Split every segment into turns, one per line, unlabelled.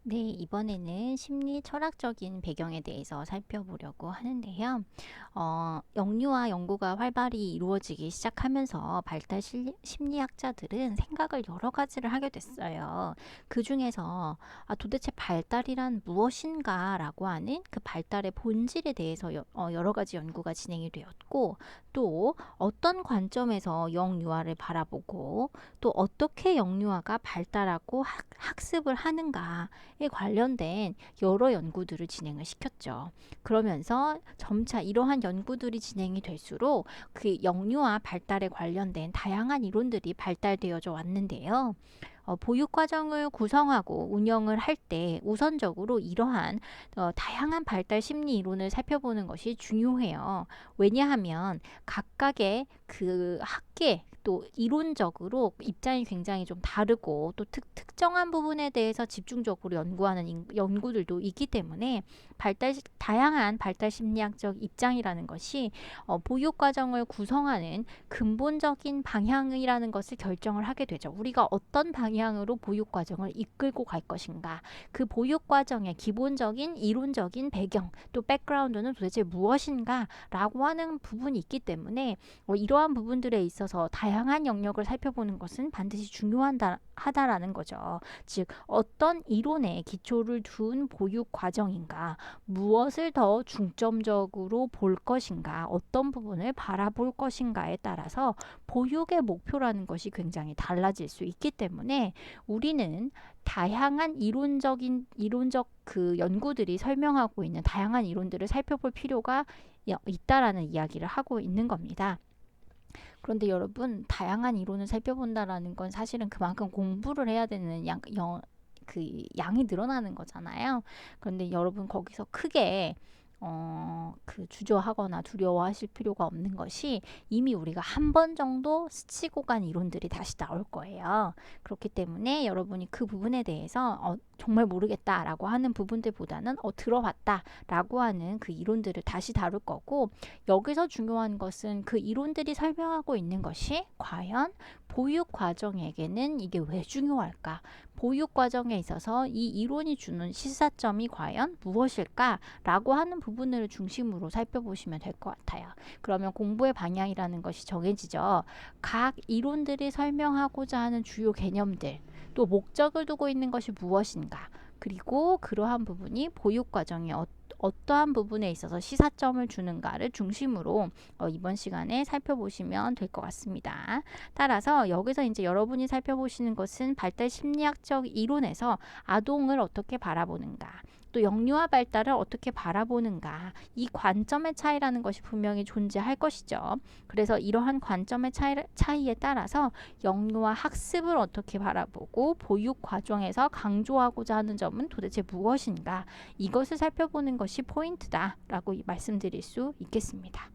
네, 이번에는 심리 철학적인 배경에 대해서 살펴보려고 하는데요. 영유아 연구가 활발히 이루어지기 시작하면서 심리학자들은 생각을 여러 가지를 하게 됐어요. 그 중에서 도대체 발달이란 무엇인가 라고 하는 그 발달의 본질에 대해서 여러 가지 연구가 진행이 되었고, 또 어떤 관점에서 영유아를 바라보고 또 어떻게 영유아가 발달하고 학습을 하는가 에 관련된 여러 연구들을 진행을 시켰죠. 그러면서 점차 이러한 연구들이 진행이 될수록 그 영유아 발달에 관련된 다양한 이론들이 발달되어져 왔는데요. 보육 과정을 구성하고 운영을 할 때 우선적으로 이러한 다양한 발달 심리 이론을 살펴보는 것이 중요해요. 왜냐하면 각각의 그 학계 또 이론적으로 입장이 굉장히 좀 다르고 또 특정한 부분에 대해서 집중적으로 연구하는 연구들도 있기 때문에 다양한 발달 심리학적 입장이라는 것이 보육 과정을 구성하는 근본적인 방향이라는 것을 결정을 하게 되죠. 우리가 어떤 방향으로 보육 과정을 이끌고 갈 것인가, 그 보육 과정의 기본적인 이론적인 배경 또 백그라운드는 도대체 무엇인가라고 하는 부분이 있기 때문에 이러한 부분들에 있어서 다양한 영역을 살펴보는 것은 반드시 중요하다라는 거죠. 즉 어떤 이론에 기초를 둔 보육 과정인가, 무엇을 더 중점적으로 볼 것인가, 어떤 부분을 바라볼 것인가에 따라서 보육의 목표라는 것이 굉장히 달라질 수 있기 때문에 우리는 다양한 이론적 그 연구들이 설명하고 있는 다양한 이론들을 살펴볼 필요가 있다라는 이야기를 하고 있는 겁니다. 그런데 여러분, 다양한 이론을 살펴본다라는 건 사실은 그만큼 공부를 해야 되는 그 양이 늘어나는 거잖아요. 그런데 여러분 거기서 크게 그 주저하거나 두려워하실 필요가 없는 것이 이미 우리가 한 번 정도 스치고 간 이론들이 다시 나올 거예요. 그렇기 때문에 여러분이 그 부분에 대해서 정말 모르겠다라고 하는 부분들보다는 들어봤다라고 하는 그 이론들을 다시 다룰 거고, 여기서 중요한 것은 그 이론들이 설명하고 있는 것이 과연 보육 과정에게는 이게 왜 중요할까? 보육 과정에 있어서 이 이론이 주는 시사점이 과연 무엇일까라고 하는 부분을 중심으로 살펴보시면 될 것 같아요. 그러면 공부의 방향이라는 것이 정해지죠. 각 이론들이 설명하고자 하는 주요 개념들, 또 목적을 두고 있는 것이 무엇인가, 그리고 그러한 부분이 보육 과정에 어떠한 부분에 있어서 시사점을 주는가를 중심으로 이번 시간에 살펴보시면 될 것 같습니다. 따라서 여기서 이제 여러분이 살펴보시는 것은 발달 심리학적 이론에서 아동을 어떻게 바라보는가, 또 영유아 발달을 어떻게 바라보는가, 이 관점의 차이라는 것이 분명히 존재할 것이죠. 그래서 이러한 관점의 차이에 따라서 영유아 학습을 어떻게 바라보고 보육 과정에서 강조하고자 하는 점은 도대체 무엇인가, 이것을 살펴보는 것이 포인트다라고 말씀드릴 수 있겠습니다.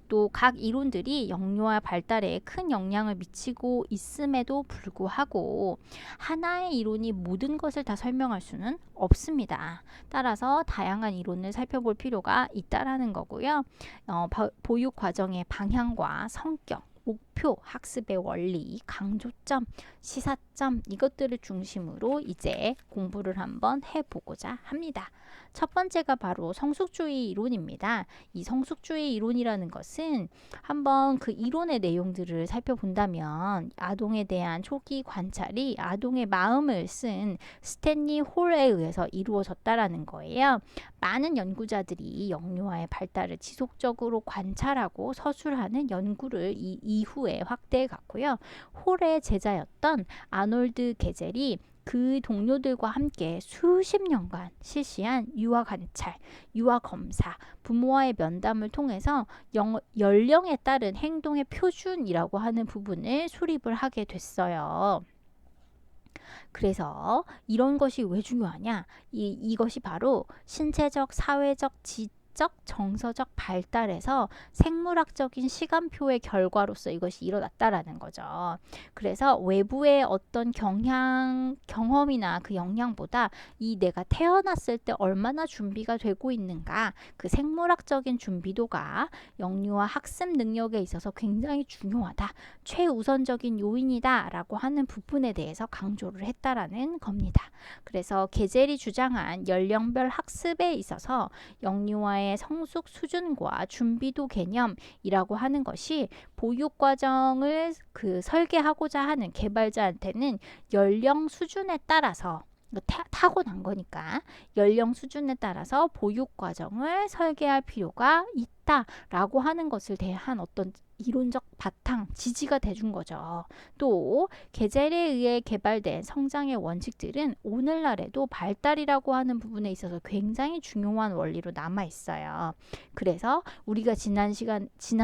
또 각 이론들이 영유아 발달에 큰 영향을 미치고 있음에도 불구하고 하나의 이론이 모든 것을 다 설명할 수는 없습니다. 따라서 다양한 이론을 살펴볼 필요가 있다라는 거고요. 보육 과정의 방향과 성격, 목표, 학습의 원리, 강조점, 시사점, 이것들을 중심으로 이제 공부를 한번 해보고자 합니다. 첫 번째가 바로 성숙주의 이론입니다. 이 성숙주의 이론이라는 것은 한번 그 이론의 내용들을 살펴본다면 아동에 대한 초기 관찰이 아동의 마음을 쓴 스탠리 홀에 의해서 이루어졌다라는 거예요. 많은 연구자들이 영유아의 발달을 지속적으로 관찰하고 서술하는 연구를 이후에 확대해 갔고요. 홀의 제자였던 아놀드 게젤이 그 동료들과 함께 수십 년간 실시한 유아 관찰, 유아 검사, 부모와의 면담을 통해서 연령에 따른 행동의 표준이라고 하는 부분을 수립을 하게 됐어요. 그래서 이런 것이 왜 중요하냐? 이것이 바로 신체적, 사회적, 내적 정서적 발달에서 생물학적인 시간표의 결과로서 이것이 일어났다라는 거죠. 그래서 외부의 어떤 경험이나 그 영향보다 이 내가 태어났을 때 얼마나 준비가 되고 있는가, 그 생물학적인 준비도가 영유아 학습 능력에 있어서 굉장히 중요하다, 최우선적인 요인이다 라고 하는 부분에 대해서 강조를 했다라는 겁니다. 그래서 게젤이 주장한 연령별 학습에 있어서 영유아의 성숙 수준과 준비도 개념이라고 하는 것이 보육 과정을 설계하고자 하는 개발자한테는 연령 수준에 따라서 타고난 거니까 연령 수준에 따라서 보육 과정을 설계할 필요가 있다라고 하는 것을 대한 어떤 이론적 바탕, 지지가 돼준 거죠. 또 게젤에 의해 개발된 성장의 원칙들은 오늘날에도 발달이라고 하는 부분에 있어서 굉장히 중요한 원리로 남아 있어요. 그래서 우리가 지난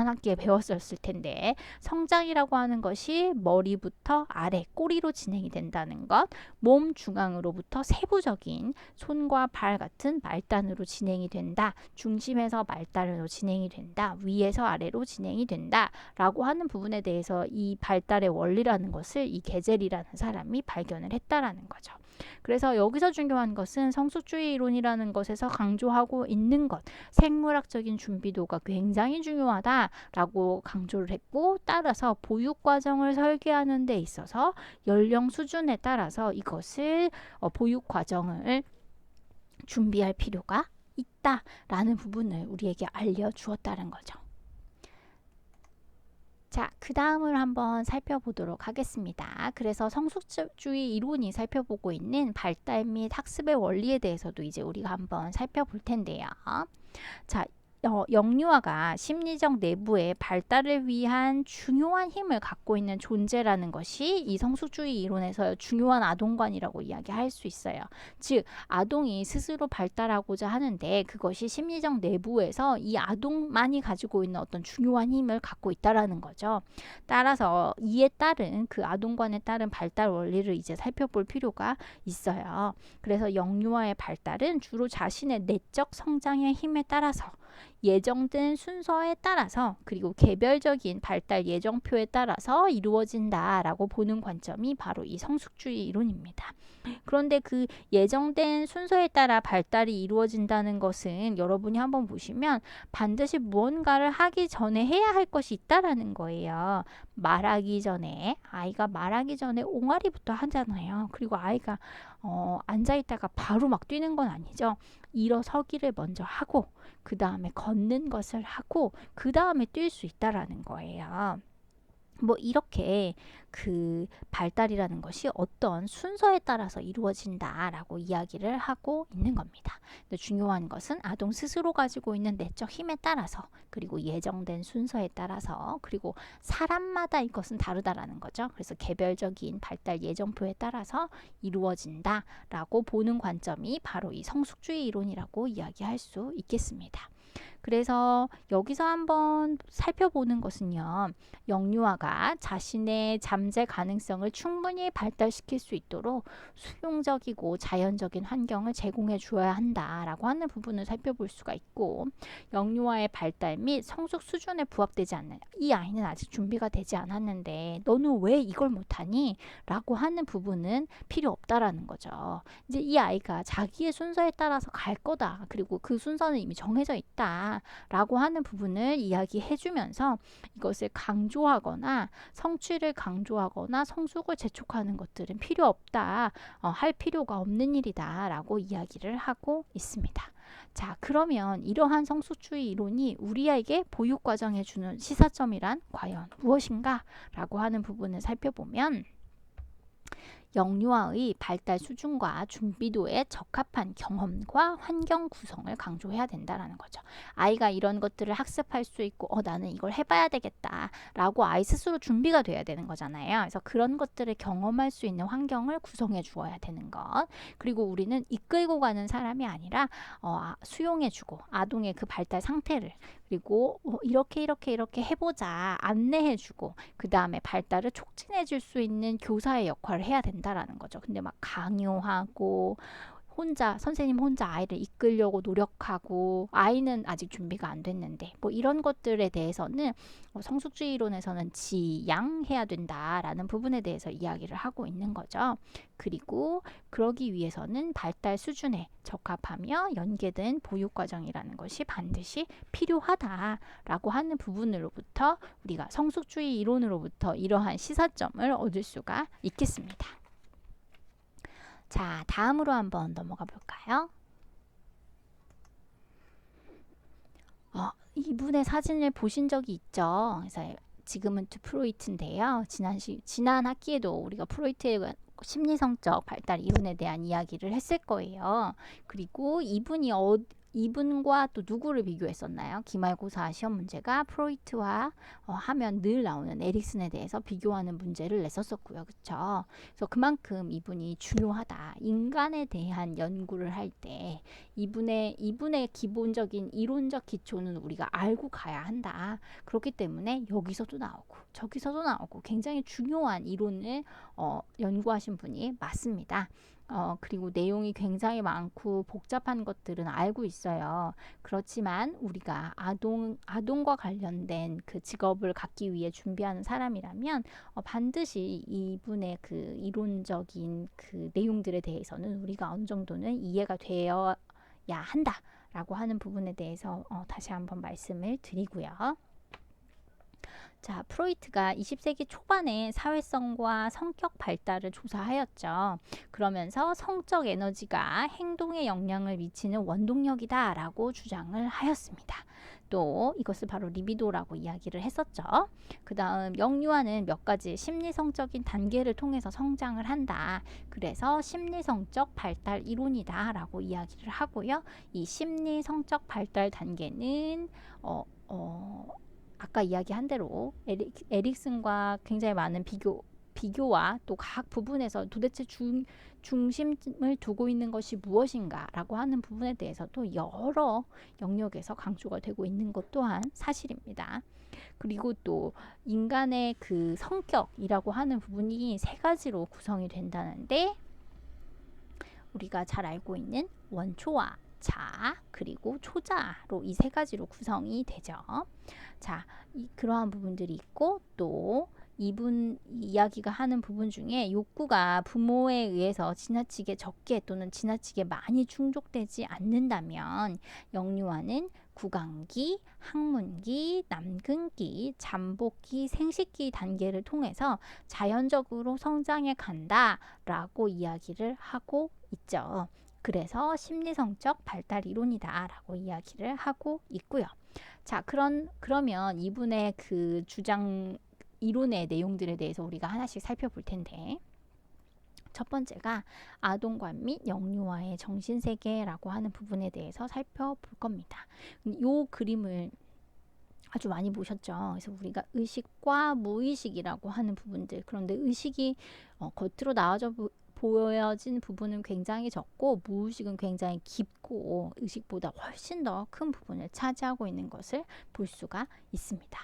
학기에 배웠었을 텐데 성장이라고 하는 것이 머리부터 아래 꼬리로 진행이 된다는 것, 몸 중앙으로부터 세부적인 손과 발 같은 말단으로 진행이 된다, 중심에서 말단으로 진행이 된다, 위에서 아래로 진행이 된다 라고 하는 부분에 대해서 이 발달의 원리라는 것을 이 게젤이라는 사람이 발견을 했다라는 거죠. 그래서 여기서 중요한 것은 성숙주의 이론이라는 것에서 강조하고 있는 것, 생물학적인 준비도가 굉장히 중요하다라고 강조를 했고, 따라서 보육 과정을 설계하는 데 있어서 연령 수준에 따라서 이것을 보육 과정을 준비할 필요가 있다라는 부분을 우리에게 알려주었다는 거죠. 자, 그 다음을 한번 살펴보도록 하겠습니다. 그래서 성숙주의 이론이 살펴보고 있는 발달 및 학습의 원리에 대해서도 이제 우리가 한번 살펴볼 텐데요. 자, 영유아가 심리적 내부의 발달을 위한 중요한 힘을 갖고 있는 존재라는 것이 이 성숙주의 이론에서 중요한 아동관이라고 이야기할 수 있어요. 즉, 아동이 스스로 발달하고자 하는데 그것이 심리적 내부에서 이 아동만이 가지고 있는 어떤 중요한 힘을 갖고 있다라는 거죠. 따라서 이에 따른 그 아동관에 따른 발달 원리를 이제 살펴볼 필요가 있어요. 그래서 영유아의 발달은 주로 자신의 내적 성장의 힘에 따라서 예정된 순서에 따라서 그리고 개별적인 발달 예정표에 따라서 이루어진다라고 보는 관점이 바로 이 성숙주의 이론입니다. 그런데 그 예정된 순서에 따라 발달이 이루어진다는 것은 여러분이 한번 보시면 반드시 무언가를 하기 전에 해야 할 것이 있다라는 거예요. 아이가 말하기 전에 옹알이부터 하잖아요. 그리고 아이가 앉아있다가 바로 막 뛰는 건 아니죠. 일어서기를 먼저 하고 그 다음에 걷는 것을 하고 그 다음에 뛸 수 있다라는 거예요. 뭐 이렇게 그 발달이라는 것이 어떤 순서에 따라서 이루어진다라고 이야기를 하고 있는 겁니다. 근데 중요한 것은 아동 스스로 가지고 있는 내적 힘에 따라서 그리고 예정된 순서에 따라서 그리고 사람마다 이것은 다르다라는 거죠. 그래서 개별적인 발달 예정표에 따라서 이루어진다라고 보는 관점이 바로 이 성숙주의 이론이라고 이야기할 수 있겠습니다. 그래서 여기서 한번 살펴보는 것은요. 영유아가 자신의 잠재 가능성을 충분히 발달시킬 수 있도록 수용적이고 자연적인 환경을 제공해 주어야 한다라고 하는 부분을 살펴볼 수가 있고, 영유아의 발달 및 성숙 수준에 부합되지 않는 이 아이는 아직 준비가 되지 않았는데 너는 왜 이걸 못하니? 라고 하는 부분은 필요 없다라는 거죠. 이제 이 아이가 자기의 순서에 따라서 갈 거다. 그리고 그 순서는 이미 정해져 있다. 라고 하는 부분을 이야기해 주면서 이것을 강조하거나 성취를 강조하거나 성숙을 재촉하는 것들은 필요 없다. 할 필요가 없는 일이다. 라고 이야기를 하고 있습니다. 자, 그러면 이러한 성숙주의 이론이 우리에게 보육 과정에 주는 시사점이란 과연 무엇인가? 라고 하는 부분을 살펴보면 영유아의 발달 수준과 준비도에 적합한 경험과 환경 구성을 강조해야 된다는 거죠. 아이가 이런 것들을 학습할 수 있고 나는 이걸 해봐야 되겠다 라고 아이 스스로 준비가 돼야 되는 거잖아요. 그래서 그런 것들을 경험할 수 있는 환경을 구성해 주어야 되는 것. 그리고 우리는 이끌고 가는 사람이 아니라 수용해주고 아동의 그 발달 상태를 그리고 이렇게 해보자 안내해주고 그 다음에 발달을 촉진해 줄 수 있는 교사의 역할을 해야 된다라는 거죠. 근데 막 강요하고 선생님 혼자 아이를 이끌려고 노력하고 아이는 아직 준비가 안 됐는데 뭐 이런 것들에 대해서는 성숙주의 이론에서는 지양해야 된다라는 부분에 대해서 이야기를 하고 있는 거죠. 그리고 그러기 위해서는 발달 수준에 적합하며 연계된 보육 과정이라는 것이 반드시 필요하다라고 하는 부분으로부터 우리가 성숙주의 이론으로부터 이러한 시사점을 얻을 수가 있겠습니다. 자, 다음으로 한번 넘어가 볼까요? 이분의 사진을 보신 적이 있죠. 그래서 지금은 프로이트인데요. 지난 학기에도 우리가 프로이트의 심리성적 발달 이론에 대한 이야기를 했을 거예요. 그리고 이분과 또 누구를 비교했었나요? 기말고사 시험 문제가 프로이트와 하면 늘 나오는 에릭슨에 대해서 비교하는 문제를 냈었었고요. 그렇죠? 그래서 그만큼 이분이 중요하다. 인간에 대한 연구를 할 때 이분의 기본적인 이론적 기초는 우리가 알고 가야 한다. 그렇기 때문에 여기서도 나오고 저기서도 나오고 굉장히 중요한 이론을 연구하신 분이 맞습니다. 그리고 내용이 굉장히 많고 복잡한 것들은 알고 있어요. 그렇지만 우리가 아동과 관련된 그 직업을 갖기 위해 준비하는 사람이라면 반드시 이분의 그 이론적인 그 내용들에 대해서는 우리가 어느 정도는 이해가 되어야 한다라고 하는 부분에 대해서 다시 한번 말씀을 드리고요. 자, 프로이트가 20세기 초반에 사회성과 성격 발달을 조사하였죠. 그러면서 성적 에너지가 행동에 영향을 미치는 원동력이다 라고 주장을 하였습니다. 또 이것을 바로 리비도라고 이야기를 했었죠. 그 다음 영유아는 몇 가지 심리성적인 단계를 통해서 성장을 한다. 그래서 심리성적 발달 이론이다 라고 이야기를 하고요. 이 심리성적 발달 단계는 아까 이야기한 대로 에릭슨과 굉장히 많은 비교와 또 각 부분에서 도대체 중심을 두고 있는 것이 무엇인가 라고 하는 부분에 대해서도 여러 영역에서 강조가 되고 있는 것 또한 사실입니다. 그리고 또 인간의 그 성격이라고 하는 부분이 세 가지로 구성이 된다는데 우리가 잘 알고 있는 원초와 자 그리고 초자로 이 세 가지로 구성이 되죠. 자, 그러한 부분들이 있고 또 이분 이야기가 하는 부분 중에 욕구가 부모에 의해서 지나치게 적게 또는 지나치게 많이 충족되지 않는다면 영유아는 구강기, 학문기, 남근기, 잠복기, 생식기 단계를 통해서 자연적으로 성장해 간다라고 이야기를 하고 있죠. 그래서 심리성적 발달 이론이다 라고 이야기를 하고 있고요. 자, 그러면 이분의 그 주장 이론의 내용들에 대해서 우리가 하나씩 살펴볼 텐데 첫 번째가 아동관 및 영유아의 정신세계라고 하는 부분에 대해서 살펴볼 겁니다. 이 그림을 아주 많이 보셨죠. 그래서 우리가 의식과 무의식이라고 하는 부분들, 그런데 의식이 겉으로 나와져 보여진 부분은 굉장히 적고 무의식은 굉장히 깊고 의식보다 훨씬 더 큰 부분을 차지하고 있는 것을 볼 수가 있습니다.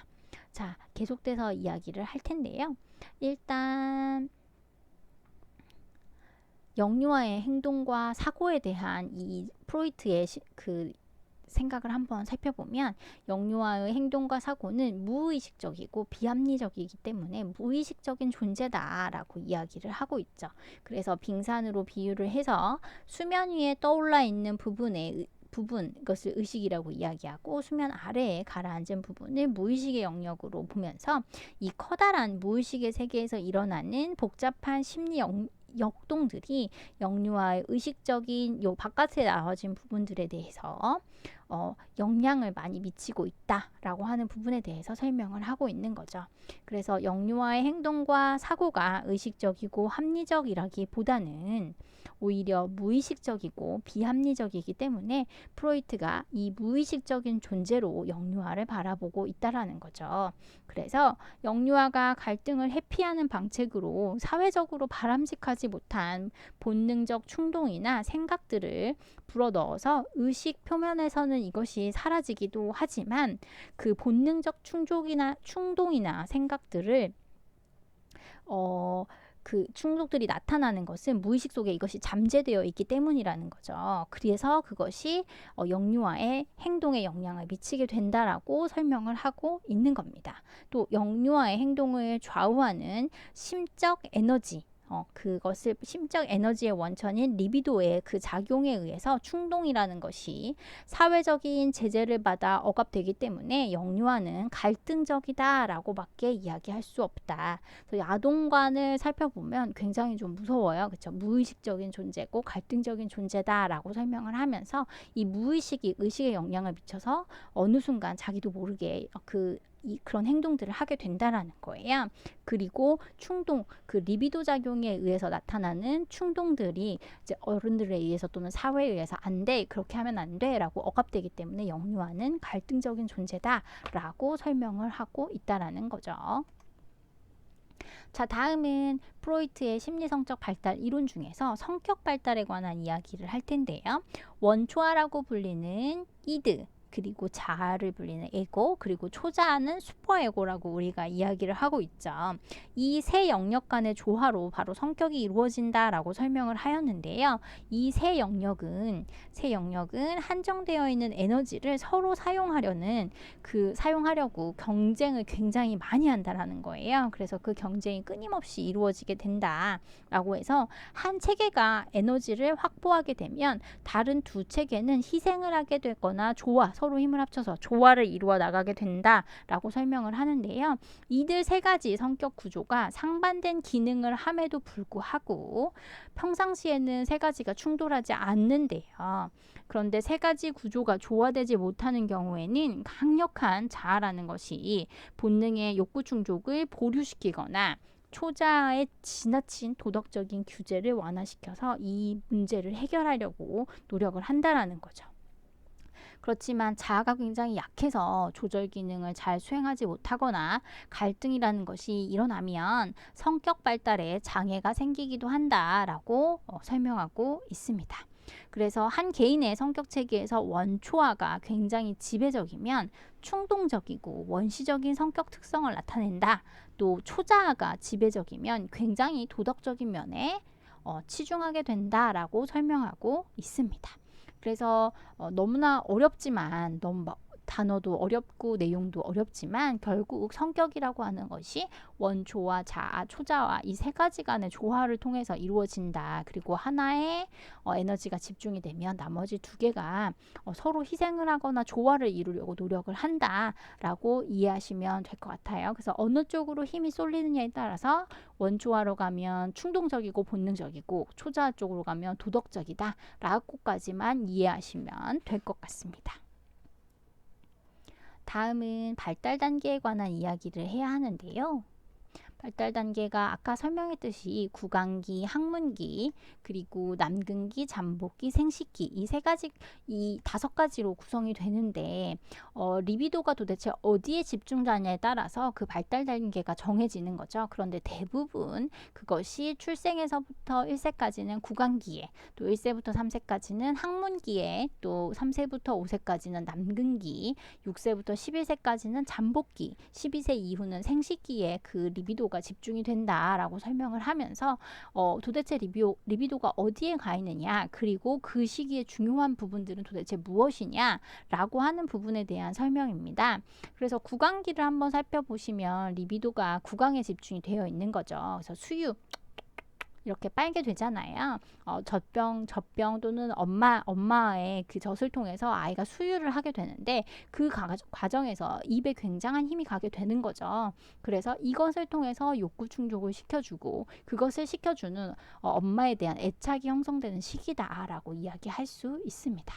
자, 계속돼서 이야기를 할 텐데요. 일단 영유아의 행동과 사고에 대한 이 프로이트의 그 생각을 한번 살펴보면 영유아의 행동과 사고는 무의식적이고 비합리적이기 때문에 무의식적인 존재다라고 이야기를 하고 있죠. 그래서 빙산으로 비유를 해서 수면 위에 떠올라 있는 부분 이것을 의식이라고 이야기하고 수면 아래에 가라앉은 부분을 무의식의 영역으로 보면서 이 커다란 무의식의 세계에서 일어나는 복잡한 심리 역동들이 영유아의 의식적인 요 바깥에 나와진 부분들에 대해서 영향을 많이 미치고 있다라고 하는 부분에 대해서 설명을 하고 있는 거죠. 그래서 영유아의 행동과 사고가 의식적이고 합리적이라기보다는 오히려 무의식적이고 비합리적이기 때문에 프로이트가 이 무의식적인 존재로 영유아를 바라보고 있다라는 거죠. 그래서 영유아가 갈등을 회피하는 방책으로 사회적으로 바람직하지 못한 본능적 충동이나 생각들을 불어넣어서 의식 표면에서는 이것이 사라지기도 하지만 그 본능적 충동이나 생각들을 그 충동들이 나타나는 것은 무의식 속에 이것이 잠재되어 있기 때문이라는 거죠. 그래서 그것이 영유아의 행동에 영향을 미치게 된다라고 설명을 하고 있는 겁니다. 또 영유아의 행동을 좌우하는 심적 에너지, 그것을 심적 에너지의 원천인 리비도의 그 작용에 의해서 충동이라는 것이 사회적인 제재를 받아 억압되기 때문에 영유아는 갈등적이다라고 밖에 이야기할 수 없다. 그래서 아동관을 살펴보면 굉장히 좀 무서워요. 그렇죠? 무의식적인 존재고 갈등적인 존재다라고 설명을 하면서 이 무의식이 의식에 영향을 미쳐서 어느 순간 자기도 모르게 그런 행동들을 하게 된다라는 거예요. 그리고 충동, 그 리비도 작용에 의해서 나타나는 충동들이 이제 어른들에 의해서 또는 사회에 의해서 안 돼, 그렇게 하면 안 돼라고 억압되기 때문에 영유아는 갈등적인 존재다라고 설명을 하고 있다라는 거죠. 자, 다음은 프로이트의 심리성적 발달 이론 중에서 성격 발달에 관한 이야기를 할 텐데요. 원초아라고 불리는 이드, 그리고 자아를 불리는 에고, 그리고 초자아는 슈퍼에고라고 우리가 이야기를 하고 있죠. 이 세 영역 간의 조화로 바로 성격이 이루어진다라고 설명을 하였는데요. 이 세 영역은 한정되어 있는 에너지를 서로 사용하려고 경쟁을 굉장히 많이 한다라는 거예요. 그래서 그 경쟁이 끊임없이 이루어지게 된다라고 해서 한 체계가 에너지를 확보하게 되면 다른 두 체계는 희생을 하게 되거나 서로 힘을 합쳐서 조화를 이루어 나가게 된다라고 설명을 하는데요. 이들 세 가지 성격 구조가 상반된 기능을 함에도 불구하고 평상시에는 세 가지가 충돌하지 않는데요. 그런데 세 가지 구조가 조화되지 못하는 경우에는 강력한 자아라는 것이 본능의 욕구 충족을 보류시키거나 초자아의 지나친 도덕적인 규제를 완화시켜서 이 문제를 해결하려고 노력을 한다라는 거죠. 그렇지만 자아가 굉장히 약해서 조절 기능을 잘 수행하지 못하거나 갈등이라는 것이 일어나면 성격 발달에 장애가 생기기도 한다라고 설명하고 있습니다. 그래서 한 개인의 성격 체계에서 원초아가 굉장히 지배적이면 충동적이고 원시적인 성격 특성을 나타낸다. 또 초자아가 지배적이면 굉장히 도덕적인 면에 치중하게 된다라고 설명하고 있습니다. 그래서 너무나 어렵지만 단어도 어렵고 내용도 어렵지만 결국 성격이라고 하는 것이 원초와 자아, 초자아 이 세 가지 간의 조화를 통해서 이루어진다. 그리고 하나의 에너지가 집중이 되면 나머지 두 개가 서로 희생을 하거나 조화를 이루려고 노력을 한다라고 이해하시면 될 것 같아요. 그래서 어느 쪽으로 힘이 쏠리느냐에 따라서 원초아로 가면 충동적이고 본능적이고 초자아 쪽으로 가면 도덕적이다 라고까지만 이해하시면 될 것 같습니다. 다음은 발달 단계에 관한 이야기를 해야 하는데요. 발달 단계가 아까 설명했듯이 구강기, 학문기, 그리고 남근기, 잠복기, 생식기 이 다섯 가지로 구성이 되는데 리비도가 도대체 어디에 집중하냐에 따라서 그 발달 단계가 정해지는 거죠. 그런데 대부분 그것이 출생에서부터 1세까지는 구강기에, 또 1세부터 3세까지는 학문기에, 또 3세부터 5세까지는 남근기, 6세부터 11세까지는 잠복기, 12세 이후는 생식기에 그 리비도가 집중이 된다라고 설명을 하면서 도대체 리비도가 어디에 가 있느냐, 그리고 그 시기에 중요한 부분들은 도대체 무엇이냐라고 하는 부분에 대한 설명입니다. 그래서 구강기를 한번 살펴보시면 리비도가 구강에 집중이 되어 있는 거죠. 그래서 수유 이렇게 빨게 되잖아요. 젖병 또는 엄마의 그 젖을 통해서 아이가 수유를 하게 되는데 그 과정에서 입에 굉장한 힘이 가게 되는 거죠. 그래서 이것을 통해서 욕구 충족을 시켜주고 그것을 시켜주는 엄마에 대한 애착이 형성되는 시기다라고 이야기할 수 있습니다.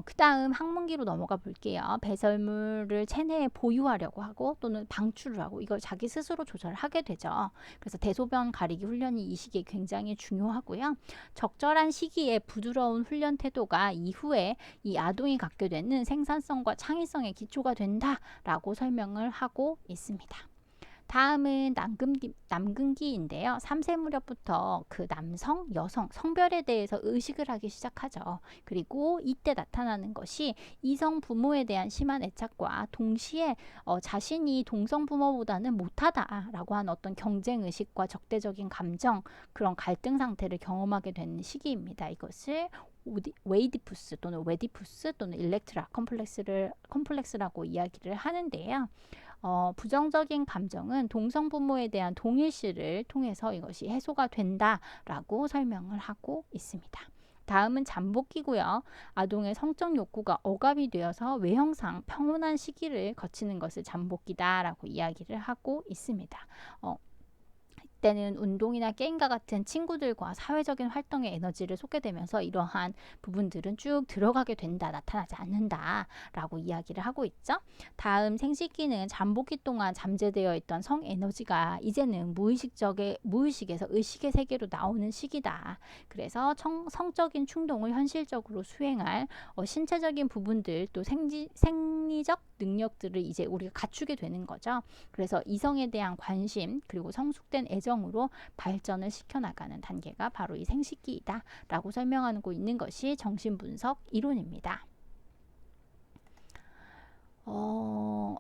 그 다음 학문기로 넘어가 볼게요. 배설물을 체내에 보유하려고 하고 또는 방출을 하고 이걸 자기 스스로 조절하게 되죠. 그래서 대소변 가리기 훈련이 이 시기에 굉장히 중요하고요. 적절한 시기에 부드러운 훈련 태도가 이후에 이 아동이 갖게 되는 생산성과 창의성의 기초가 된다라고 설명을 하고 있습니다. 다음은 남근기인데요. 3세 무렵부터 그 남성, 여성, 성별에 대해서 의식을 하기 시작하죠. 그리고 이때 나타나는 것이 이성 부모에 대한 심한 애착과 동시에 자신이 동성 부모보다는 못하다라고 하는 어떤 경쟁 의식과 적대적인 감정, 그런 갈등 상태를 경험하게 되는 시기입니다. 이것을 웨이디푸스 또는 웨디푸스 또는 일렉트라 컴플렉스라고 이야기를 하는데요. 부정적인 감정은 동성 부모에 대한 동일시를 통해서 이것이 해소가 된다라고 설명을 하고 있습니다. 다음은 잠복기고요. 아동의 성적 욕구가 억압이 되어서 외형상 평온한 시기를 거치는 것을 잠복기다라고 이야기를 하고 있습니다. 때는 운동이나 게임과 같은 친구들과 사회적인 활동에 에너지를 쏟게 되면서 이러한 부분들은 쭉 들어가게 된다, 나타나지 않는다 라고 이야기를 하고 있죠. 다음 생식기는 잠복기 동안 잠재되어 있던 성 에너지가 이제는 무의식에서 의식의 세계로 나오는 시기다. 그래서 성적인 충동을 현실적으로 수행할 신체적인 부분들 또 생리적 능력들을 이제 우리가 갖추게 되는 거죠. 그래서 이성에 대한 관심 그리고 성숙된 애정으로 발전을 시켜나가는 단계가 바로 이 생식기이다 라고 설명하고 있는 것이 정신분석 이론입니다.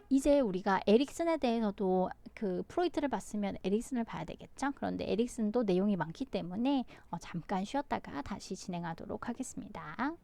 이제 우리가 에릭슨에 대해서도 그 프로이트를 봤으면 에릭슨을 봐야 되겠죠. 그런데 에릭슨도 내용이 많기 때문에 잠깐 쉬었다가 다시 진행하도록 하겠습니다.